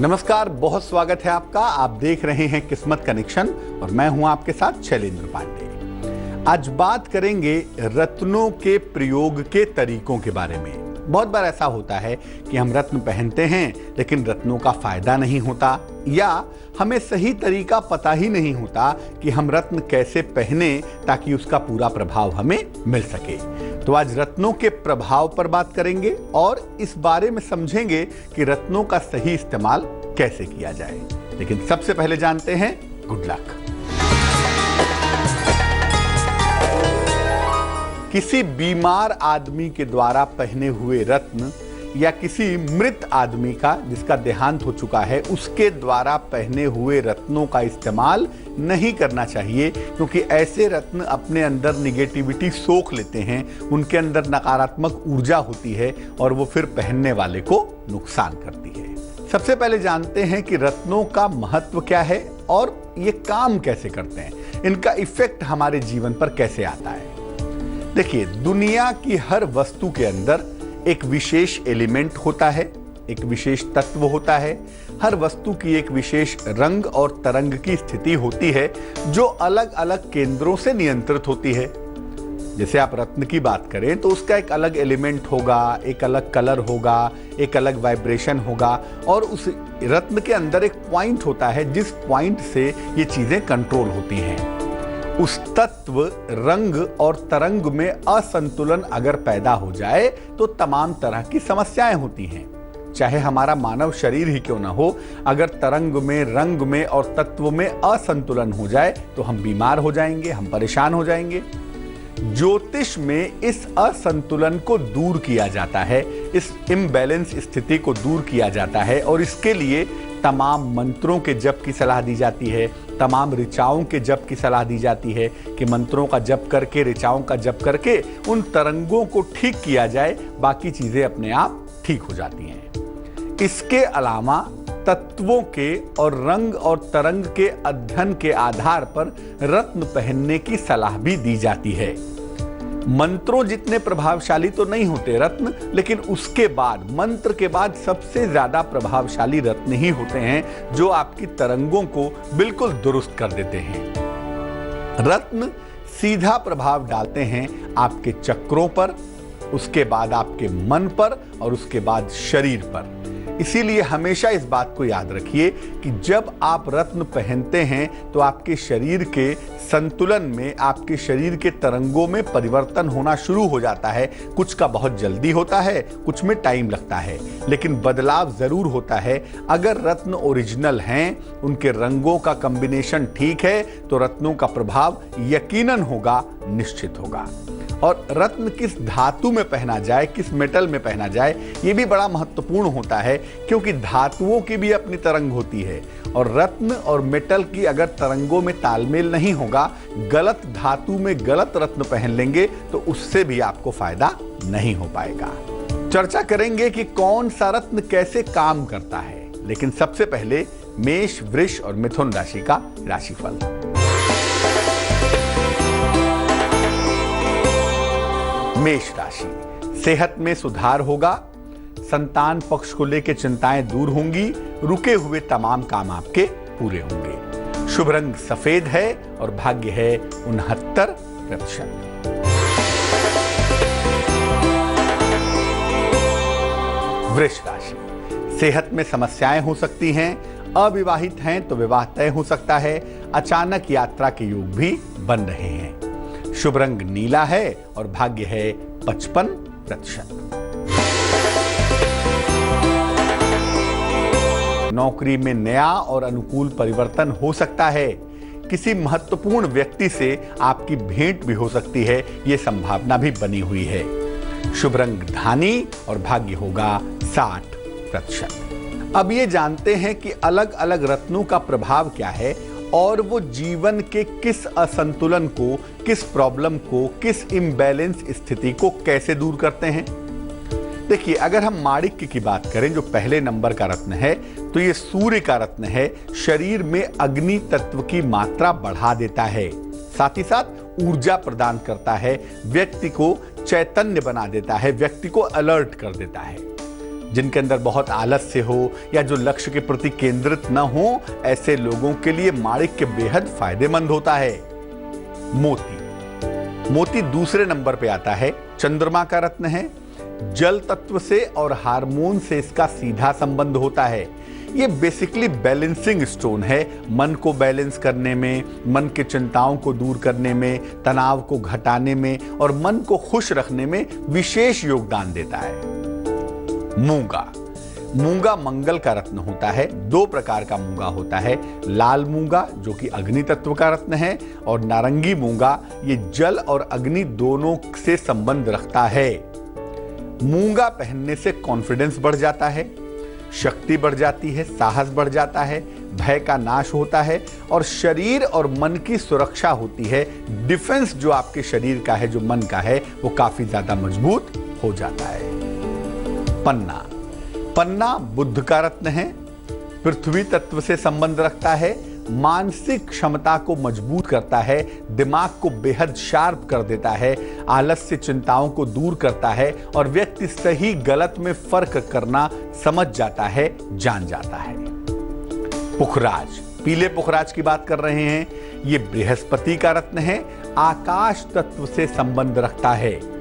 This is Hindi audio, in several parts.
नमस्कार, बहुत स्वागत है आपका। आप देख रहे हैं किस्मत कनेक्शन और मैं हूं आपके साथ शैलेंद्र पांडे। आज बात करेंगे रत्नों के प्रयोग के तरीकों के बारे में। बहुत बार ऐसा होता है कि हम रत्न पहनते हैं लेकिन रत्नों का फायदा नहीं होता, या हमें सही तरीका पता ही नहीं होता कि हम रत्न कैसे पहने ताकि उसका पूरा प्रभाव हमें मिल सके। तो आज रत्नों के प्रभाव पर बात करेंगे और इस बारे में समझेंगे कि रत्नों का सही इस्तेमाल कैसे किया जाए। लेकिन सबसे पहले जानते हैं गुड लक। किसी बीमार आदमी के द्वारा पहने हुए रत्न या किसी मृत आदमी का जिसका देहांत हो चुका है उसके द्वारा पहने हुए रत्नों का इस्तेमाल नहीं करना चाहिए, क्योंकि ऐसे रत्न अपने अंदर निगेटिविटी सोख लेते हैं, उनके अंदर नकारात्मक ऊर्जा होती है और वो फिर पहनने वाले को नुकसान करती है। सबसे पहले जानते हैं कि रत्नों का महत्व क्या है और ये काम कैसे करते हैं, इनका इफेक्ट हमारे जीवन पर कैसे आता है। देखिए, दुनिया की हर वस्तु के अंदर एक विशेष एलिमेंट होता है, एक विशेष तत्व होता है। हर वस्तु की एक विशेष रंग और तरंग की स्थिति होती है जो अलग अलग केंद्रों से नियंत्रित होती है। जैसे आप रत्न की बात करें तो उसका एक अलग एलिमेंट होगा, एक अलग कलर होगा, एक अलग वाइब्रेशन होगा और उस रत्न के अंदर एक पॉइंट होता है जिस पॉइंट से ये चीजें कंट्रोल होती हैं। उस तत्व, रंग और तरंग में असंतुलन अगर पैदा हो जाए तो तमाम तरह की समस्याएं होती हैं। चाहे हमारा मानव शरीर ही क्यों ना हो, अगर तरंग में, रंग में और तत्व में असंतुलन हो जाए तो हम बीमार हो जाएंगे, हम परेशान हो जाएंगे। ज्योतिष में इस असंतुलन को दूर किया जाता है, इस इम्बैलेंस स्थिति को दूर किया जाता है और इसके लिए तमाम मंत्रों के जप की सलाह दी जाती है, तमाम ऋचाओं के जप की सलाह दी जाती है कि मंत्रों का जप करके, ऋचाओं का जप करके उन तरंगों को ठीक किया जाए, बाकी चीजें अपने आप ठीक हो जाती हैं। इसके अलावा तत्वों के और रंग और तरंग के अध्ययन के आधार पर रत्न पहनने की सलाह भी दी जाती है। मंत्रों जितने प्रभावशाली तो नहीं होते रत्न, लेकिन उसके बाद, मंत्र के बाद सबसे ज्यादा प्रभावशाली रत्न ही होते हैं जो आपकी तरंगों को बिल्कुल दुरुस्त कर देते हैं। रत्न सीधा प्रभाव डालते हैं आपके चक्रों पर, उसके बाद आपके मन पर और उसके बाद शरीर पर। इसीलिए हमेशा इस बात को याद रखिए कि जब आप रत्न पहनते हैं तो आपके शरीर के संतुलन में, आपके शरीर के तरंगों में परिवर्तन होना शुरू हो जाता है। कुछ का बहुत जल्दी होता है, कुछ में टाइम लगता है, लेकिन बदलाव जरूर होता है। अगर रत्न ओरिजिनल हैं, उनके रंगों का कॉम्बिनेशन ठीक है तो रत्नों का प्रभाव यकीनन होगा, निश्चित होगा। और रत्न किस धातु में पहना जाए, किस मेटल में पहना जाए, ये भी बड़ा महत्वपूर्ण होता है, क्योंकि धातुओं की भी अपनी तरंग होती है और रत्न और मेटल की अगर तरंगों में तालमेल नहीं होगा, गलत धातु में गलत रत्न पहन लेंगे तो उससे भी आपको फायदा नहीं हो पाएगा। चर्चा करेंगे कि कौन सा रत्न कैसे काम करता है, लेकिन सबसे पहले मेष, वृष और मिथुन राशि का राशिफल। मेष राशि, सेहत में सुधार होगा, संतान पक्ष को लेकर चिंताएं दूर होंगी, रुके हुए तमाम काम आपके पूरे होंगे। शुभ रंग सफेद है और भाग्य है 69%। वृष राशि, सेहत में समस्याएं हो सकती हैं, अविवाहित हैं तो विवाह तय हो सकता है, अचानक यात्रा के योग भी बन रहे हैं। शुभ रंग नीला है और भाग्य है 55%। नौकरी में नया और अनुकूल परिवर्तन हो सकता है। किसी महत्वपूर्ण व्यक्ति से आपकी भेंट भी हो सकती है, यह संभावना भी बनी हुई है। शुभ रंग धानी और भाग्य होगा 60%। अब ये जानते हैं कि अलग अलग रत्नों का प्रभाव क्या है और वो जीवन के किस असंतुलन को, किस प्रॉब्लम को, किस इम्बैलेंस स्थिति को कैसे दूर करते हैं। देखिए, अगर हम माणिक्य की बात करें जो पहले नंबर का रत्न है, तो ये सूर्य का रत्न है। शरीर में अग्नि तत्व की मात्रा बढ़ा देता है, साथ ही साथ ऊर्जा प्रदान करता है, व्यक्ति को चैतन्य बना देता है, व्यक्ति को अलर्ट कर देता है। जिनके अंदर बहुत आलस्य हो या जो लक्ष्य के प्रति केंद्रित न हो, ऐसे लोगों के लिए माणिक्य बेहद फायदेमंद होता है। मोती दूसरे नंबर पे आता है, चंद्रमा का रत्न है। जल तत्व से और हार्मोन से इसका सीधा संबंध होता है। ये बेसिकली बैलेंसिंग स्टोन है, मन को बैलेंस करने में, मन की चिंताओं को दूर करने में, तनाव को घटाने में और मन को खुश रखने में विशेष योगदान देता है। मूंगा मंगल का रत्न होता है। 2 प्रकार का मूंगा होता है, लाल मूंगा जो कि अग्नि तत्व का रत्न है और नारंगी मूंगा, ये जल और अग्नि दोनों से संबंध रखता है। मूंगा पहनने से कॉन्फिडेंस बढ़ जाता है, शक्ति बढ़ जाती है, साहस बढ़ जाता है, भय का नाश होता है और शरीर और मन की सुरक्षा होती है। डिफेंस जो आपके शरीर का है, जो मन का है, वो काफी ज्यादा मजबूत हो जाता है। पन्ना बुद्ध का रत्न है, पृथ्वी तत्व से संबंध रखता है, मानसिक क्षमता को मजबूत करता है, दिमाग को बेहद शार्प कर देता है, आलस्य चिंताओं को दूर करता है और व्यक्ति सही गलत में फर्क करना समझ जाता है, जान जाता है। पुखराज, पीले पुखराज की बात कर रहे हैं। ये बृहस्पति का रत्न है, आकाश तत्व से संबंध रखता है।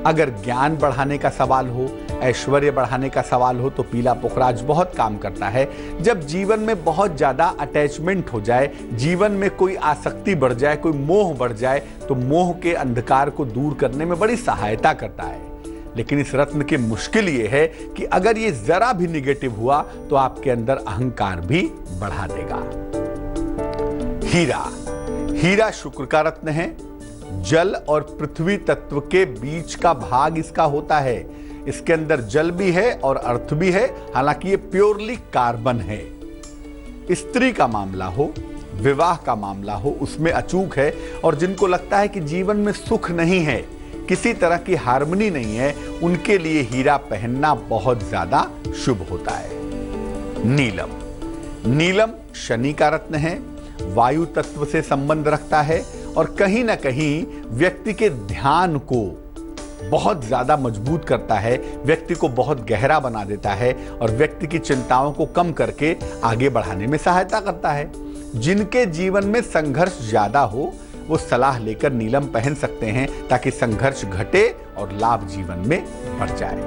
अगर ज्ञान बढ़ाने का सवाल हो, ऐश्वर्य बढ़ाने का सवाल हो, तो पीला पुखराज बहुत काम करता है। जब जीवन में बहुत ज्यादा अटैचमेंट हो जाए, जीवन में कोई आसक्ति बढ़ जाए, कोई मोह बढ़ जाए, तो मोह के अंधकार को दूर करने में बड़ी सहायता करता है। लेकिन इस रत्न की मुश्किल ये है कि अगर ये जरा भी निगेटिव हुआ तो आपके अंदर अहंकार भी बढ़ा देगा। हीरा शुक्र का रत्न है। जल और पृथ्वी तत्व के बीच का भाग इसका होता है। इसके अंदर जल भी है और अर्थ भी है, हालांकि ये प्योरली कार्बन है। स्त्री का मामला हो, विवाह का मामला हो, उसमें अचूक है। और जिनको लगता है कि जीवन में सुख नहीं है, किसी तरह की हार्मनी नहीं है, उनके लिए हीरा पहनना बहुत ज्यादा शुभ होता है। नीलम शनि का रत्न है, वायु तत्व से संबंध रखता है और कहीं ना कहीं व्यक्ति के ध्यान को बहुत ज्यादा मजबूत करता है, व्यक्ति को बहुत गहरा बना देता है और व्यक्ति की चिंताओं को कम करके आगे बढ़ाने में सहायता करता है। जिनके जीवन में संघर्ष ज्यादा हो, वो सलाह लेकर नीलम पहन सकते हैं ताकि संघर्ष घटे और लाभ जीवन में बढ़ जाए।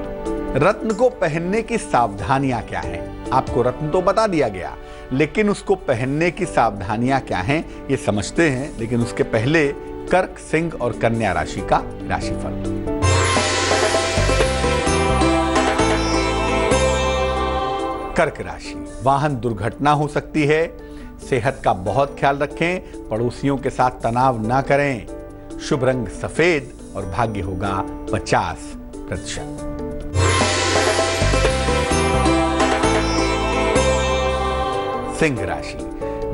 रत्न को पहनने की सावधानियां क्या हैं? आपको रत्न तो बता दिया गया, लेकिन उसको पहनने की सावधानियां क्या हैं ये समझते हैं। लेकिन उसके पहले कर्क, सिंह और कन्या राशि का राशिफल। कर्क राशि, वाहन दुर्घटना हो सकती है। सेहत का बहुत ख्याल रखें, पड़ोसियों के साथ तनाव ना करें। शुभ रंग सफेद और भाग्य होगा 50%। सिंह राशि,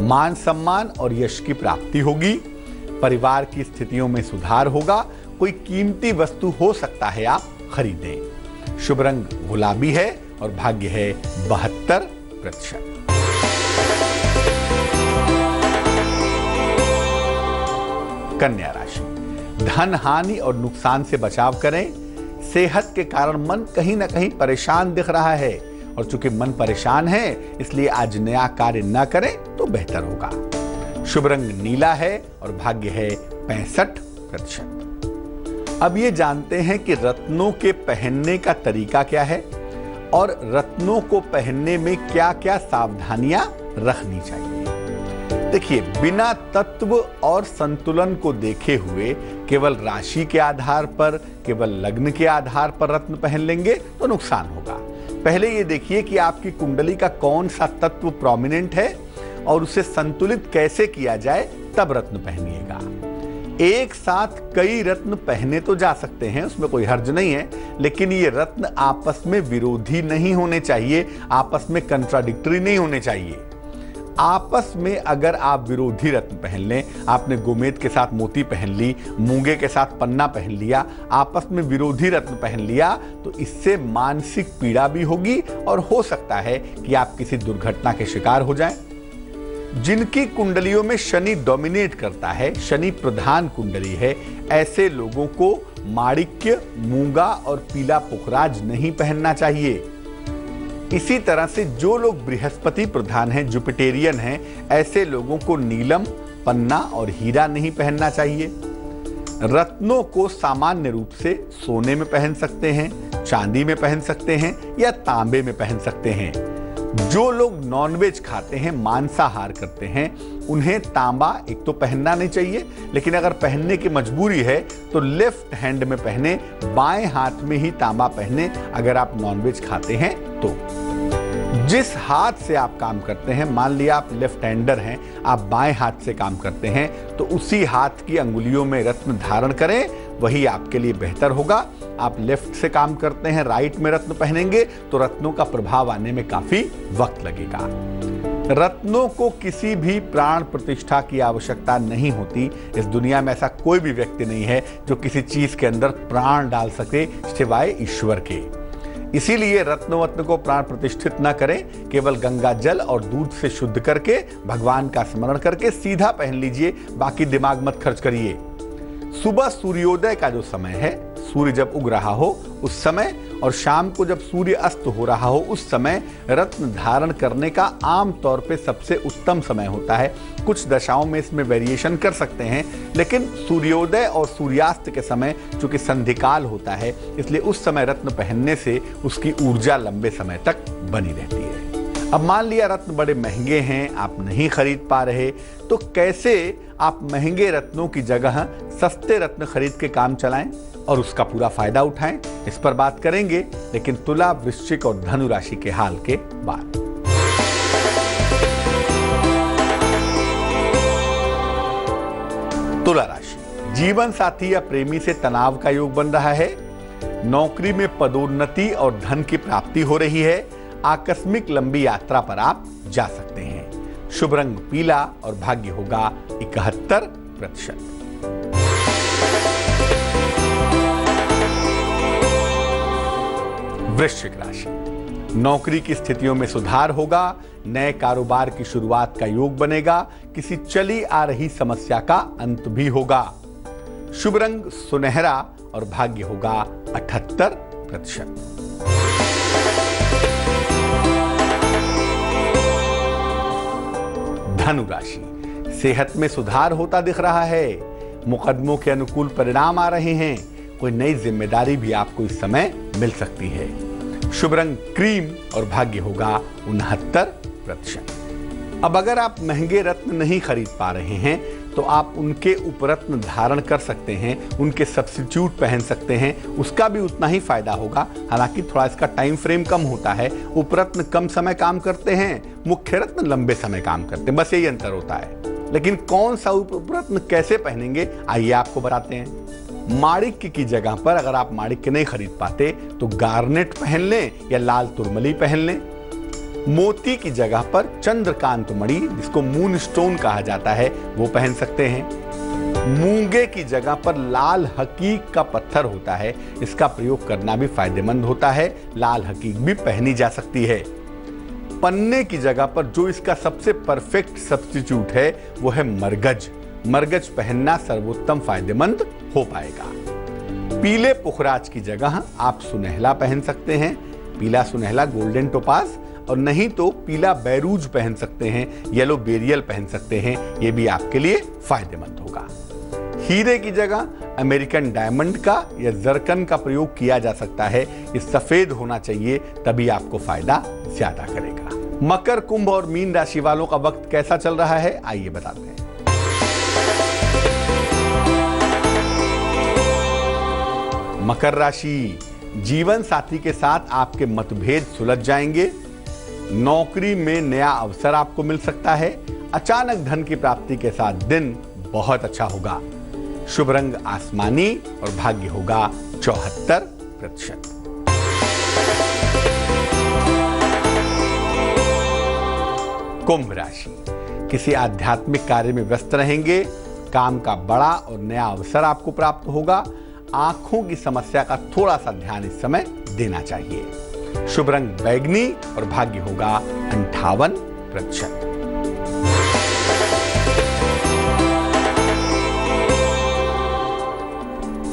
मान सम्मान और यश की प्राप्ति होगी। परिवार की स्थितियों में सुधार होगा। कोई कीमती वस्तु हो सकता है आप खरीदें। शुभ रंग गुलाबी है और भाग्य है 72%। कन्या राशि, धन हानि और नुकसान से बचाव करें। सेहत के कारण मन कहीं ना कहीं परेशान दिख रहा है और चूंकि मन परेशान है, इसलिए आज नया कार्य न करें तो बेहतर होगा। शुभ रंग नीला है और भाग्य है 65%। अब ये जानते हैं कि रत्नों के पहनने का तरीका क्या है और रत्नों को पहनने में क्या क्या सावधानियां रखनी चाहिए। देखिए, बिना तत्व और संतुलन को देखे हुए केवल राशि के आधार पर, केवल लग्न के आधार पर रत्न पहन लेंगे तो नुकसान होगा। पहले ये देखिए कि आपकी कुंडली का कौन सा तत्व प्रोमिनेंट है और उसे संतुलित कैसे किया जाए, तब रत्न पहनिएगा। एक साथ कई रत्न पहने तो जा सकते हैं, उसमें कोई हर्ज नहीं है, लेकिन ये रत्न आपस में विरोधी नहीं होने चाहिए, आपस में कंट्राडिक्टरी नहीं होने चाहिए। आपस में अगर आप विरोधी रत्न पहन लें, आपने गोमेद के साथ मोती पहन ली, मूंगे के साथ पन्ना पहन लिया, आपस में विरोधी रत्न पहन लिया, तो इससे मानसिक पीड़ा भी होगी और हो सकता है कि आप किसी दुर्घटना के शिकार हो जाएं। जिनकी कुंडलियों में शनि डोमिनेट करता है, शनि प्रधान कुंडली है, ऐसे लोगों को माणिक्य, मूंगा और पीला पुखराज नहीं पहनना चाहिए। इसी तरह से जो लोग बृहस्पति प्रधान हैं, जुपिटेरियन हैं, ऐसे लोगों को नीलम, पन्ना और हीरा नहीं पहनना चाहिए। रत्नों को सामान्य रूप से सोने में पहन सकते हैं, चांदी में पहन सकते हैं या तांबे में पहन सकते हैं। जो लोग नॉनवेज खाते हैं, मांसाहार करते हैं, उन्हें तांबा एक तो पहनना नहीं चाहिए, लेकिन अगर पहनने की मजबूरी है तो लेफ्ट हैंड में पहने, बाएं हाथ में ही तांबा पहने अगर आप नॉनवेज खाते हैं तो। जिस हाथ से आप काम करते हैं, मान लिया आप लेफ्ट हैंडर हैं, आप बाएं हाथ से काम करते हैं, तो उसी हाथ की अंगुलियों में रत्न धारण करें, वही आपके लिए बेहतर होगा। आप लेफ्ट से काम करते हैं, राइट में रत्न पहनेंगे तो रत्नों का प्रभाव आने में काफी वक्त लगेगा। रत्नों को किसी भी प्राण प्रतिष्ठा की आवश्यकता नहीं होती। इस दुनिया में ऐसा कोई भी व्यक्ति नहीं है जो किसी चीज के अंदर प्राण डाल सके सिवाय ईश्वर के। इसीलिए रत्न को प्राण प्रतिष्ठित न करें, केवल गंगा जल और दूध से शुद्ध करके भगवान का स्मरण करके सीधा पहन लीजिए, बाकी दिमाग मत खर्च करिए। सुबह सूर्योदय का जो समय है, सूर्य जब उग रहा हो उस समय, और शाम को जब सूर्य अस्त हो रहा हो उस समय रत्न धारण करने का आम तौर पे सबसे उत्तम समय होता है। कुछ दशाओं में इसमें वेरिएशन कर सकते हैं, लेकिन सूर्योदय और सूर्यास्त के समय चूंकि संधिकाल होता है, इसलिए उस समय रत्न पहनने से उसकी ऊर्जा लंबे समय तक बनी रहती है। अब मान लिया रत्न बड़े महंगे हैं, आप नहीं खरीद पा रहे, तो कैसे आप महंगे रत्नों की जगह सस्ते रत्न खरीद के काम चलाएं और उसका पूरा फायदा उठाएं, इस पर बात करेंगे, लेकिन तुला, वृश्चिक और धनु राशि के हाल के बाद। तुला राशि, जीवन साथी या प्रेमी से तनाव का योग बन रहा है। नौकरी में पदोन्नति और धन की प्राप्ति हो रही है। आकस्मिक लंबी यात्रा पर आप जा सकते हैं। शुभ रंग पीला और भाग्य होगा 71%। वृश्चिक राशि, नौकरी की स्थितियों में सुधार होगा। नए कारोबार की शुरुआत का योग बनेगा। किसी चली आ रही समस्या का अंत भी होगा। शुभ रंग सुनहरा और भाग्य होगा 78%। धनु राशि, सेहत में सुधार होता दिख रहा है। मुकदमों के अनुकूल परिणाम आ रहे हैं। कोई नई जिम्मेदारी भी आपको इस समय मिल सकती है। शुभ रंग क्रीम और भाग्य होगा 69%। अब अगर आप महंगे रत्न नहीं खरीद पा रहे हैं तो आप उनके उपरत्न धारण कर सकते हैं, उनके सब्स्टिट्यूट पहन सकते हैं, उसका भी उतना ही फायदा होगा। हालांकि थोड़ा इसका टाइम फ्रेम कम होता है। उपरत्न कम समय काम करते हैं, मुख्य रत्न लंबे समय काम करते हैं, बस यही अंतर होता है। लेकिन कौन सा उपरत्न कैसे पहनेंगे, आइए आपको बताते हैं। माणिक्य की जगह पर अगर आप माणिक्य नहीं खरीद पाते तो गार्नेट पहन लें या लाल तुरमली पहन लें। मोती की जगह पर चंद्रकांत मणि, जिसको मून स्टोन कहा जाता है, वो पहन सकते हैं। मूंगे की जगह पर लाल हकीक का पत्थर होता है, इसका प्रयोग करना भी फायदेमंद होता है। लाल हकीक भी पहनी जा सकती है। पन्ने की जगह पर जो इसका सबसे परफेक्ट सब्स्टिट्यूट है वो है मरगज। मरगज पहनना सर्वोत्तम फायदेमंद हो पाएगा। पीले पुखराज की जगह आप सुनहला पहन सकते हैं, पीला सुनहला गोल्डन टोपाज, और नहीं तो पीला बैरूज पहन सकते हैं, येलो बेरियल पहन सकते हैं, ये भी आपके लिए फायदेमंद होगा। हीरे की जगह अमेरिकन डायमंड का या जरकन का प्रयोग किया जा सकता है। ये सफेद होना चाहिए, तभी आपको फायदा ज्यादा करेगा। मकर, कुंभ और मीन राशि वालों का वक्त कैसा चल रहा है, आइए बताते हैं। मकर राशि, जीवन साथी के साथ आपके मतभेद सुलझ जाएंगे। नौकरी में नया अवसर आपको मिल सकता है। अचानक धन की प्राप्ति के साथ दिन बहुत अच्छा होगा। शुभ रंग आसमानी और भाग्य होगा 74%। कुंभ राशि, किसी आध्यात्मिक कार्य में व्यस्त रहेंगे। काम का बड़ा और नया अवसर आपको प्राप्त होगा। आंखों की समस्या का थोड़ा सा ध्यान इस समय देना चाहिए। शुभ रंग बैगनी और भाग्य होगा 58%।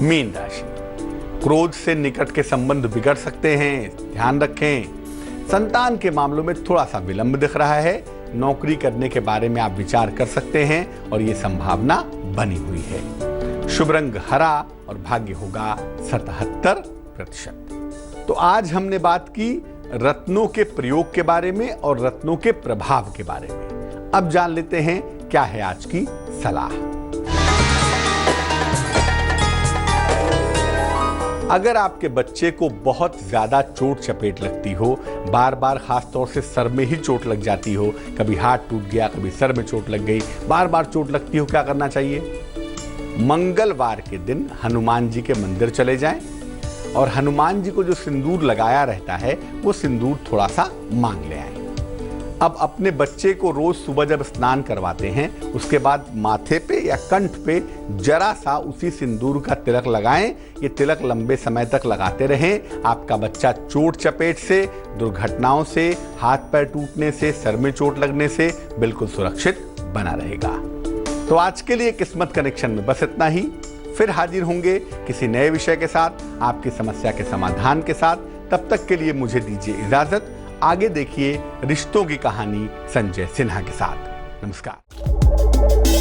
मीन राशि, क्रोध से निकट के संबंध बिगड़ सकते हैं, ध्यान रखें। संतान के मामलों में थोड़ा सा विलंब दिख रहा है। नौकरी करने के बारे में आप विचार कर सकते हैं और ये संभावना बनी हुई है। शुभ रंग हरा और भाग्य होगा 77%। तो आज हमने बात की रत्नों के प्रयोग के बारे में और रत्नों के प्रभाव के बारे में। अब जान लेते हैं क्या है आज की सलाह। अगर आपके बच्चे को बहुत ज्यादा चोट चपेट लगती हो, बार बार खास तौर से सर में ही चोट लग जाती हो, कभी हाथ टूट गया, कभी सर में चोट लग गई, बार बार चोट लगती हो, क्या करना चाहिए? मंगलवार के दिन हनुमान जी के मंदिर चले जाएं और हनुमान जी को जो सिंदूर लगाया रहता है वो सिंदूर थोड़ा सा मांग ले आए। अब अपने बच्चे को रोज सुबह जब स्नान करवाते हैं उसके बाद माथे पे या कंठ पे जरा सा उसी सिंदूर का तिलक लगाएं। ये तिलक लंबे समय तक लगाते रहें। आपका बच्चा चोट चपेट से, दुर्घटनाओं से, हाथ पैर टूटने से, सर में चोट लगने से बिल्कुल सुरक्षित बना रहेगा। तो आज के लिए किस्मत कनेक्शन में बस इतना ही। फिर हाजिर होंगे किसी नए विषय के साथ, आपकी समस्या के समाधान के साथ। तब तक के लिए मुझे दीजिए इजाजत। आगे देखिए रिश्तों की कहानी संजय सिन्हा के साथ। नमस्कार।